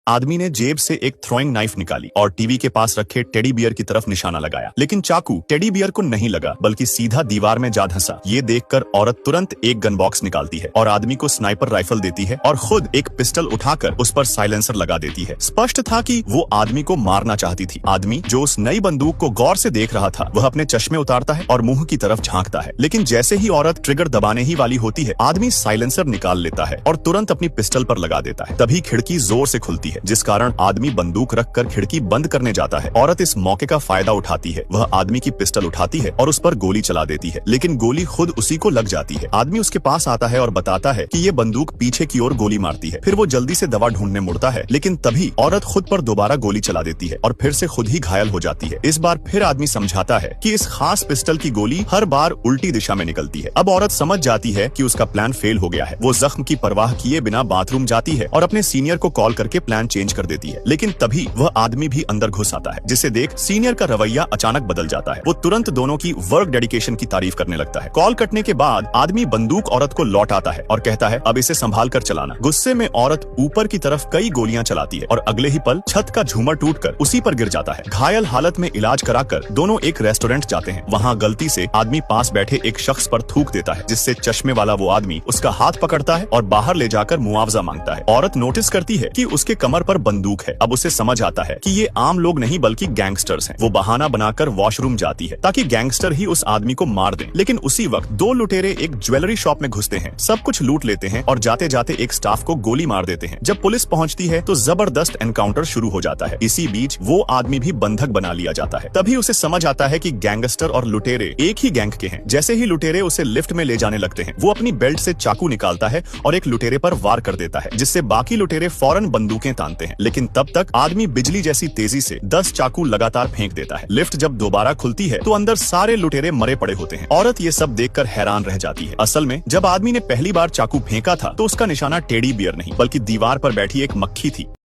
आदमी ने जेब से एक थ्रोइंग नाइफ निकाली और टीवी के पास रखे टेडी बियर की तरफ निशाना लगाया, लेकिन चाकू टेडी बियर को नहीं लगा बल्कि सीधा दीवार में जा धंसा। ये देखकर औरत तुरंत एक गन बॉक्स निकालती है और आदमी को स्नाइपर राइफल देती है और खुद एक पिस्टल उठाकर उस पर साइलेंसर लगा देती है। स्पष्ट था कि वो आदमी को मारना चाहती थी। आदमी जो उस नई बंदूक को गौर से देख रहा था, वह अपने चश्मे उतारता है और मुंह की तरफ झांकता है, लेकिन जैसे ही औरत ट्रिगर दबाने ही वाली होती है, आदमी साइलेंसर निकाल लेता है और तुरंत अपनी पिस्टल पर लगा देता है। तभी खिड़की जोर से खुलती है, जिस कारण आदमी बंदूक रखकर खिड़की बंद करने जाता है। औरत इस मौके का फायदा उठाती है। वह आदमी की पिस्टल उठाती है और उस पर गोली चला देती है, लेकिन गोली खुद उसी को लग जाती है। आदमी उसके पास आता है और बताता है कि ये बंदूक पीछे की ओर गोली मारती है। फिर वो जल्दी से दवा ढूंढने मुड़ता है, लेकिन तभी औरत खुद पर दोबारा गोली चला देती है और फिर से खुद ही घायल हो जाती है। इस बार फिर आदमी समझाता है कि इस खास पिस्टल की गोली हर बार उल्टी दिशा में निकलती है। अब औरत समझ जाती है कि उसका प्लान फेल हो गया है। वो जख्म की परवाह किए बिना बाथरूम जाती है और अपने सीनियर को कॉल करके प्लान चेंज कर देती है, लेकिन तभी वह आदमी भी अंदर घुस आता है, जिसे देख सीनियर का रवैया अचानक बदल जाता है। वो तुरंत दोनों की वर्क डेडिकेशन की तारीफ करने लगता है। कॉल कटने के बाद आदमी बंदूक औरत को लौट आता है और कहता है, अब इसे संभाल कर चलाना। गुस्से में औरत ऊपर की तरफ कई गोलियां चलाती है और अगले ही पल छत का झूमर टूटकर उसी पर गिर जाता है। घायल हालत में इलाज कराकर दोनों एक रेस्टोरेंट जाते हैं। वहाँ गलती से आदमी पास बैठे एक शख्स पर थूक देता है, जिससे चश्मे वाला वो आदमी उसका हाथ पकड़ता है और बाहर ले जाकर मुआवजा मांगता है। औरत नोटिस करती है कि उसके कमर पर बंदूक है। अब उसे समझ आता है कि ये आम लोग नहीं बल्कि गैंगस्टर्स हैं। वो बहाना बनाकर वॉशरूम जाती है ताकि गैंगस्टर ही उस आदमी को मार दें, लेकिन उसी वक्त दो लुटेरे एक ज्वेलरी शॉप में घुसते हैं, सब कुछ लूट लेते हैं और जाते जाते एक स्टाफ को गोली मार देते हैं। जब पुलिस पहुंचती है तो जबरदस्त एनकाउंटर शुरू हो जाता है। इसी बीच वो आदमी भी बंधक बना लिया जाता है। तभी उसे समझ आता है कि गैंगस्टर और लुटेरे एक ही गैंग के हैं। जैसे ही लुटेरे उसे लिफ्ट में ले जाने लगते हैं, वो अपनी बेल्ट से चाकू निकालता है और एक लुटेरे पर वार कर देता है, जिससे बाकी लुटेरे फौरन बंदूकें तानते हैं, लेकिन तब तक आदमी बिजली जैसी तेजी से 10 चाकू लगातार फेंक देता है। लिफ्ट जब दोबारा खुलती है तो अंदर सारे लुटेरे मरे पड़े होते हैं। औरत ये सब देखकर हैरान रह जाती है। असल में जब आदमी ने पहली बार चाकू फेंका था तो उसका निशाना टेडी बियर नहीं बल्कि दीवार पर बैठी एक मक्खी थी।